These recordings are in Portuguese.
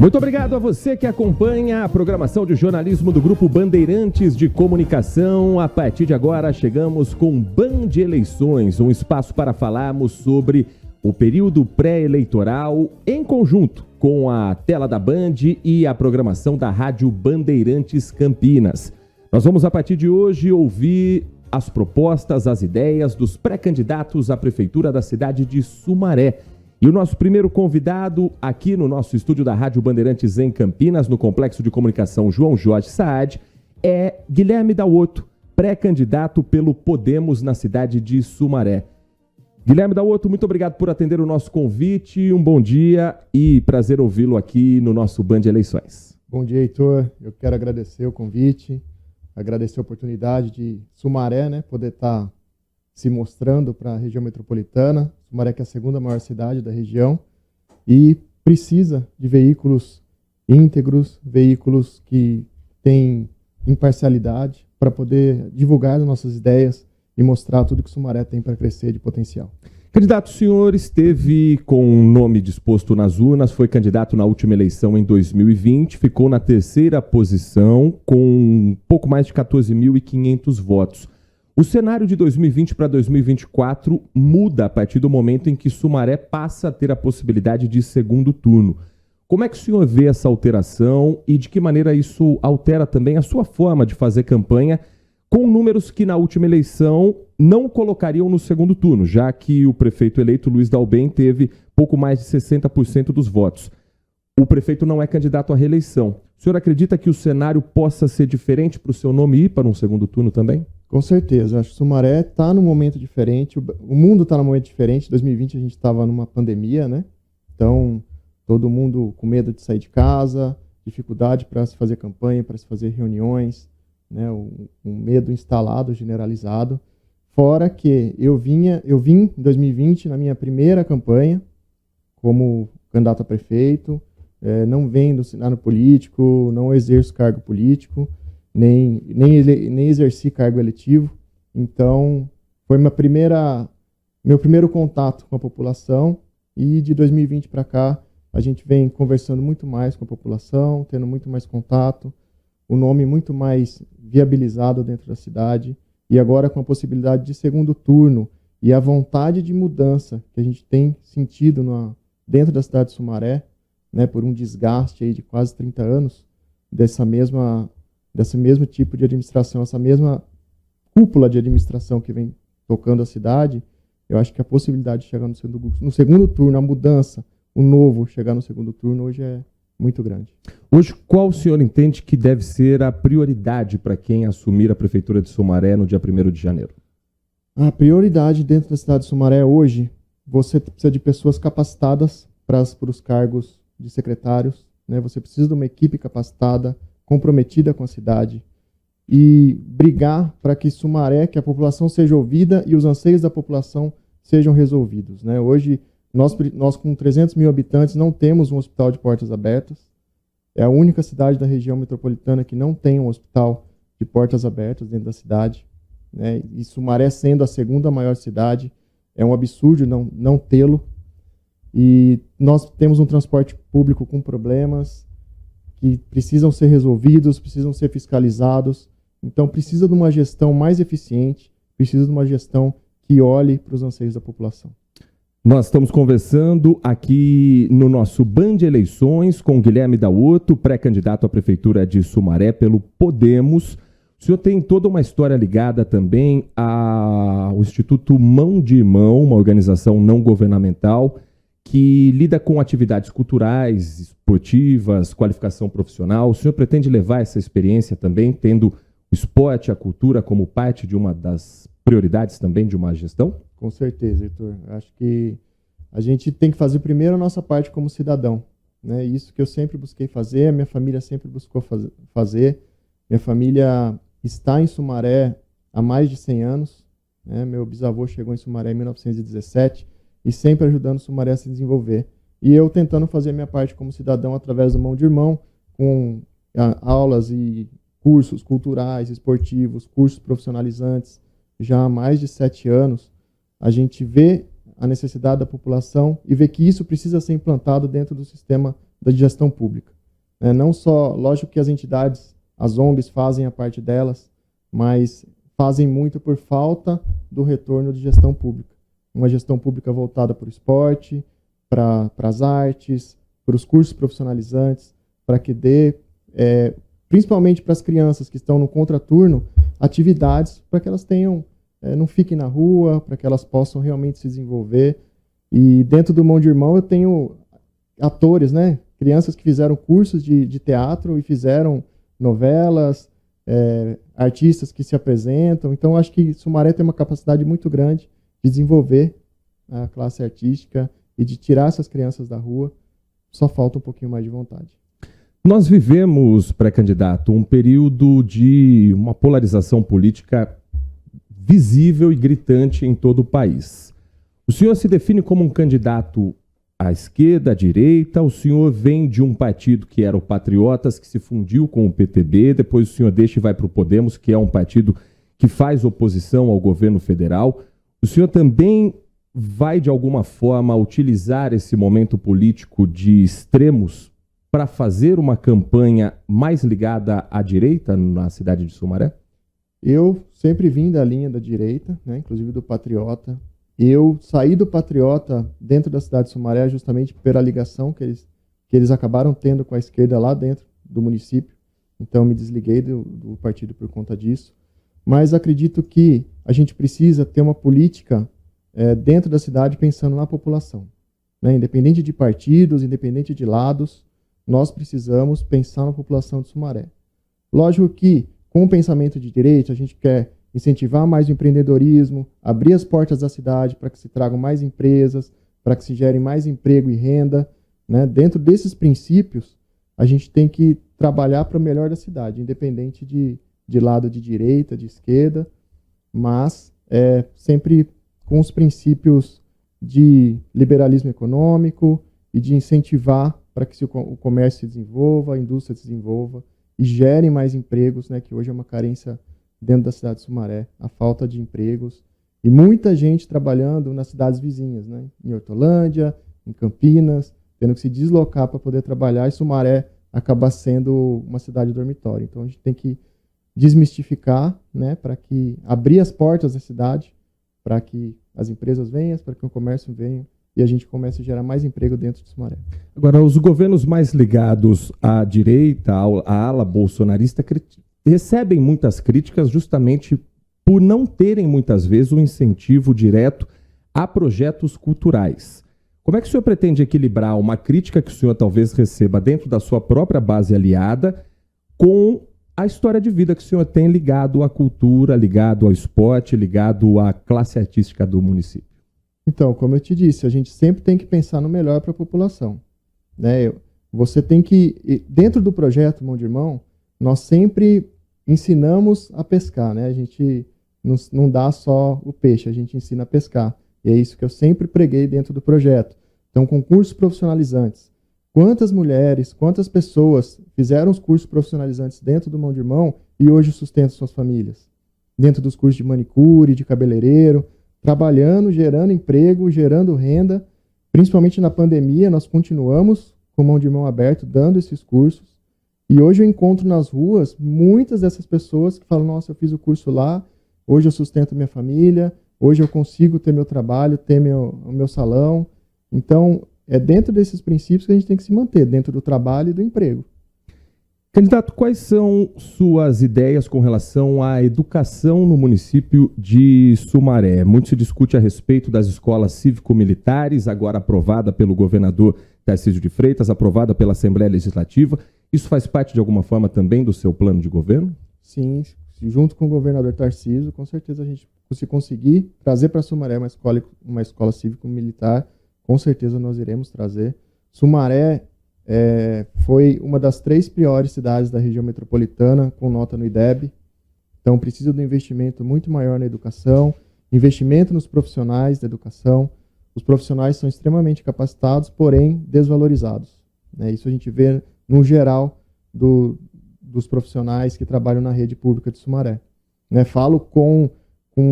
Muito obrigado a você que acompanha a programação de jornalismo do Grupo Bandeirantes de Comunicação. A partir de agora, chegamos com Band Eleições, um espaço para falarmos sobre o período pré-eleitoral em conjunto com a tela da Band e a programação da Rádio Bandeirantes Campinas. Nós vamos, a partir de hoje, ouvir as propostas, as ideias dos pré-candidatos à Prefeitura da cidade de Sumaré. E o nosso primeiro convidado aqui no nosso estúdio da Rádio Bandeirantes em Campinas, no Complexo de Comunicação João Jorge Saad, é Guilherme Dauotto, pré-candidato pelo Podemos na cidade de Sumaré. Guilherme Dauotto, muito obrigado por atender o nosso convite, um bom dia e prazer ouvi-lo aqui no nosso Band Eleições. Bom dia, Heitor. Eu quero agradecer o convite, agradecer a oportunidade de Sumaré, poder estar se mostrando para a região metropolitana. Sumaré que é a segunda maior cidade da região e precisa de veículos íntegros, veículos que têm imparcialidade para poder divulgar as nossas ideias e mostrar tudo que Sumaré tem para crescer de potencial. Candidato, o senhor esteve com um nome disposto nas urnas, foi candidato na última eleição em 2020, ficou na terceira posição com um pouco mais de 14.500 votos. O cenário de 2020 para 2024 muda a partir do momento em que Sumaré passa a ter a possibilidade de segundo turno. Como é que o senhor vê essa alteração e de que maneira isso altera também a sua forma de fazer campanha com números que na última eleição não colocariam no segundo turno, já que o prefeito eleito Luiz Dalben teve pouco mais de 60% dos votos. O prefeito não é candidato à reeleição. O senhor acredita que o cenário possa ser diferente para o seu nome ir para um segundo turno também? Com certeza, acho que Sumaré está num momento diferente, o mundo está num momento diferente. Em 2020 a gente estava numa pandemia, Então, todo mundo com medo de sair de casa, dificuldade para se fazer campanha, para se fazer reuniões, um medo instalado, generalizado. Fora que eu vim em 2020 na minha primeira campanha como candidato a prefeito, não venho do cenário político, não exerço cargo político, nem exerci cargo eletivo. Então, foi meu primeiro contato com a população e de 2020 para cá a gente vem conversando muito mais com a população, tendo muito mais contato, o nome muito mais viabilizado dentro da cidade e agora com a possibilidade de segundo turno e a vontade de mudança que a gente tem sentido dentro da cidade de Sumaré, por um desgaste aí de quase 30 anos desse mesmo tipo de administração, essa mesma cúpula de administração que vem tocando a cidade. Eu acho que a possibilidade de chegar no segundo turno, a mudança, o novo chegar no segundo turno hoje é muito grande. Hoje, qual o senhor entende que deve ser a prioridade para quem assumir a Prefeitura de Sumaré no dia 1º de janeiro? A prioridade dentro da cidade de Sumaré hoje, você precisa de pessoas capacitadas para os cargos de secretários, Você precisa de uma equipe capacitada, comprometida com a cidade e brigar para que Sumaré, que a população seja ouvida e os anseios da população sejam resolvidos. Hoje, nós com 300 mil habitantes não temos um hospital de portas abertas. É a única cidade da região metropolitana que não tem um hospital de portas abertas dentro da cidade. E Sumaré sendo a segunda maior cidade, é um absurdo não tê-lo. E nós temos um transporte público com problemas que precisam ser resolvidos, precisam ser fiscalizados. Então, precisa de uma gestão mais eficiente, precisa de uma gestão que olhe para os anseios da população. Nós estamos conversando aqui no nosso Band Eleições com Guilherme Dauotto, pré-candidato à Prefeitura de Sumaré pelo Podemos. O senhor tem toda uma história ligada também ao Instituto Mão de Mão, uma organização não governamental que lida com atividades culturais, esportivas, qualificação profissional. O senhor pretende levar essa experiência também, tendo o esporte, a cultura como parte de uma das prioridades também de uma gestão? Com certeza, Heitor. Acho que a gente tem que fazer primeiro a nossa parte como cidadão. Isso que eu sempre busquei fazer, a minha família sempre buscou fazer. Minha família está em Sumaré há mais de 100 anos. Meu bisavô chegou em Sumaré em 1917 e sempre ajudando Sumaré a se desenvolver. E eu tentando fazer a minha parte como cidadão através do Mão de Irmão, com aulas e cursos culturais, esportivos, cursos profissionalizantes, já há mais de 7 anos. A gente vê a necessidade da população e vê que isso precisa ser implantado dentro do sistema da gestão pública. Não só, lógico que as entidades, as ONGs fazem a parte delas, mas fazem muito por falta do retorno de gestão pública. Uma gestão pública voltada para o esporte, para as artes, para os cursos profissionalizantes, para que dê, principalmente para as crianças que estão no contraturno, atividades para que elas tenham, não fiquem na rua, para que elas possam realmente se desenvolver. E dentro do Mão de Irmão eu tenho atores, né? Crianças que fizeram cursos de teatro e fizeram novelas, artistas que se apresentam. Então, acho que Sumaré tem uma capacidade muito grande de desenvolver a classe artística e de tirar essas crianças da rua. Só falta um pouquinho mais de vontade. Nós vivemos, pré-candidato, um período de uma polarização política visível e gritante em todo o país. O senhor se define como um candidato à esquerda, à direita? O senhor vem de um partido que era o Patriotas, que se fundiu com o PTB, depois o senhor deixa e vai para o Podemos, que é um partido que faz oposição ao governo federal. O senhor também vai, de alguma forma, utilizar esse momento político de extremos para fazer uma campanha mais ligada à direita na cidade de Sumaré? Eu sempre vim da linha da direita, né, inclusive do Patriota. Eu saí do Patriota dentro da cidade de Sumaré justamente pela ligação que eles acabaram tendo com a esquerda lá dentro do município. Então, me desliguei do partido por conta disso. Mas acredito que a gente precisa ter uma política dentro da cidade pensando na população. Né? Independente de partidos, independente de lados, nós precisamos pensar na população de Sumaré. Lógico que, com o pensamento de direita, a gente quer incentivar mais o empreendedorismo, abrir as portas da cidade para que se tragam mais empresas, para que se gere mais emprego e renda. Né? Dentro desses princípios, a gente tem que trabalhar para o melhor da cidade, independente de lado de direita, de esquerda, mas sempre com os princípios de liberalismo econômico e de incentivar para que o comércio se desenvolva, a indústria se desenvolva e gere mais empregos, né, que hoje é uma carência dentro da cidade de Sumaré, a falta de empregos e muita gente trabalhando nas cidades vizinhas, né, em Hortolândia, em Campinas, tendo que se deslocar para poder trabalhar, e Sumaré acaba sendo uma cidade dormitório. Então a gente tem que desmistificar, né, para que abrir as portas da cidade, para que as empresas venham, para que o comércio venha e a gente comece a gerar mais emprego dentro de Sumaré. Agora, os governos mais ligados à direita, à ala bolsonarista, recebem muitas críticas justamente por não terem, muitas vezes, um incentivo direto a projetos culturais. Como é que o senhor pretende equilibrar uma crítica que o senhor talvez receba dentro da sua própria base aliada com a história de vida que o senhor tem ligado à cultura, ligado ao esporte, ligado à classe artística do município? Então, como eu te disse, a gente sempre tem que pensar no melhor para a população. Né? Você tem que, dentro do projeto Mão de Irmão, nós sempre ensinamos a pescar. Né? A gente não dá só o peixe, a gente ensina a pescar. E é isso que eu sempre preguei dentro do projeto. Então, concursos profissionalizantes. Quantas mulheres, quantas pessoas fizeram os cursos profissionalizantes dentro do Mão de Irmão e hoje sustentam suas famílias? Dentro dos cursos de manicure, de cabeleireiro, trabalhando, gerando emprego, gerando renda. Principalmente na pandemia, nós continuamos com Mão de Irmão aberto, dando esses cursos. E hoje eu encontro nas ruas muitas dessas pessoas que falam, nossa, eu fiz o curso lá, hoje eu sustento minha família, hoje eu consigo ter meu trabalho, ter o meu salão. Então, é dentro desses princípios que a gente tem que se manter, dentro do trabalho e do emprego. Candidato, quais são suas ideias com relação à educação no município de Sumaré? Muito se discute a respeito das escolas cívico-militares, agora aprovada pelo governador Tarcísio de Freitas, aprovada pela Assembleia Legislativa. Isso faz parte, de alguma forma, também do seu plano de governo? Sim, junto com o governador Tarcísio, com certeza a gente, se conseguir trazer para Sumaré uma escola cívico-militar, com certeza nós iremos trazer. Sumaré foi uma das 3 piores cidades da região metropolitana, com nota no IDEB. Então, precisa de um investimento muito maior na educação, investimento nos profissionais da educação. Os profissionais são extremamente capacitados, porém desvalorizados. Né? Isso a gente vê, no geral, dos profissionais que trabalham na rede pública de Sumaré. Né? Falo com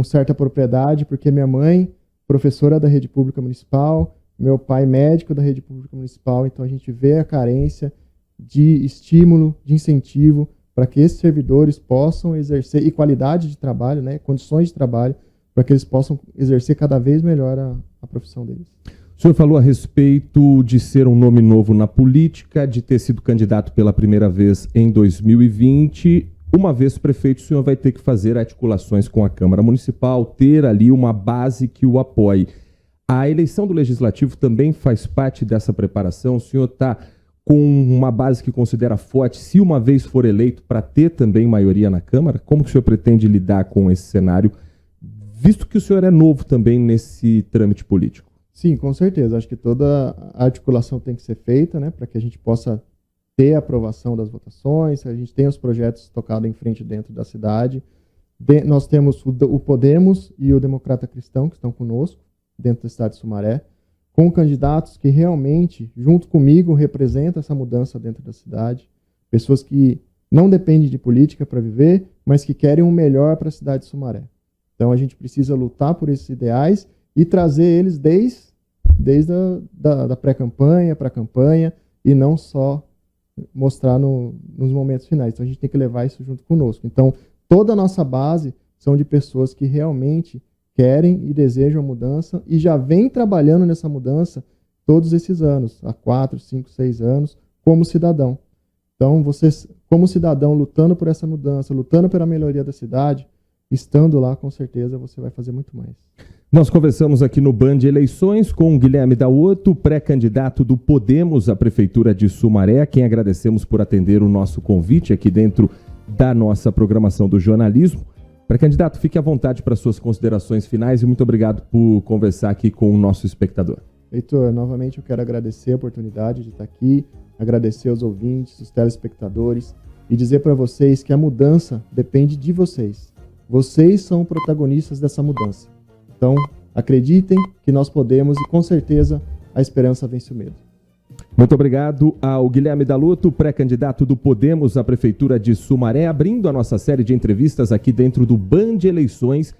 certa propriedade, porque minha mãe, professora da rede pública municipal, Meu pai médico da rede pública municipal, então a gente vê a carência de estímulo, de incentivo para que esses servidores possam exercer, e qualidade de trabalho, né, condições de trabalho, para que eles possam exercer cada vez melhor a profissão deles. O senhor falou a respeito de ser um nome novo na política, de ter sido candidato pela primeira vez em 2020. Uma vez prefeito, o senhor vai ter que fazer articulações com a Câmara Municipal, ter ali uma base que o apoie. A eleição do Legislativo também faz parte dessa preparação? O senhor está com uma base que considera forte, se uma vez for eleito, para ter também maioria na Câmara? Como que o senhor pretende lidar com esse cenário, visto que o senhor é novo também nesse trâmite político? Sim, com certeza. Acho que toda a articulação tem que ser feita, né, para que a gente possa ter a aprovação das votações, a gente tenha os projetos tocados em frente dentro da cidade. Nós temos o Podemos e o Democrata Cristão, que estão conosco, dentro da cidade de Sumaré, com candidatos que realmente, junto comigo, representam essa mudança dentro da cidade. Pessoas que não dependem de política para viver, mas que querem o melhor para a cidade de Sumaré. Então a gente precisa lutar por esses ideais e trazer eles desde a pré-campanha para a campanha, e não só mostrar nos momentos finais. Então a gente tem que levar isso junto conosco. Então toda a nossa base são de pessoas que realmente querem e desejam a mudança e já vem trabalhando nessa mudança todos esses anos, há 4, 5, 6 anos, como cidadão. Então, vocês, como cidadão, lutando por essa mudança, lutando pela melhoria da cidade, estando lá, com certeza, você vai fazer muito mais. Nós conversamos aqui no Band Eleições com o Guilherme Daotto, pré-candidato do Podemos à Prefeitura de Sumaré, a quem agradecemos por atender o nosso convite aqui dentro da nossa programação do jornalismo. Pré-candidato, fique à vontade para suas considerações finais e muito obrigado por conversar aqui com o nosso espectador. Heitor, novamente eu quero agradecer a oportunidade de estar aqui, agradecer aos ouvintes, os telespectadores e dizer para vocês que a mudança depende de vocês. Vocês são protagonistas dessa mudança. Então, acreditem que nós podemos e com certeza a esperança vence o medo. Muito obrigado ao Guilherme Daotto, pré-candidato do Podemos à Prefeitura de Sumaré, abrindo a nossa série de entrevistas aqui dentro do Band Eleições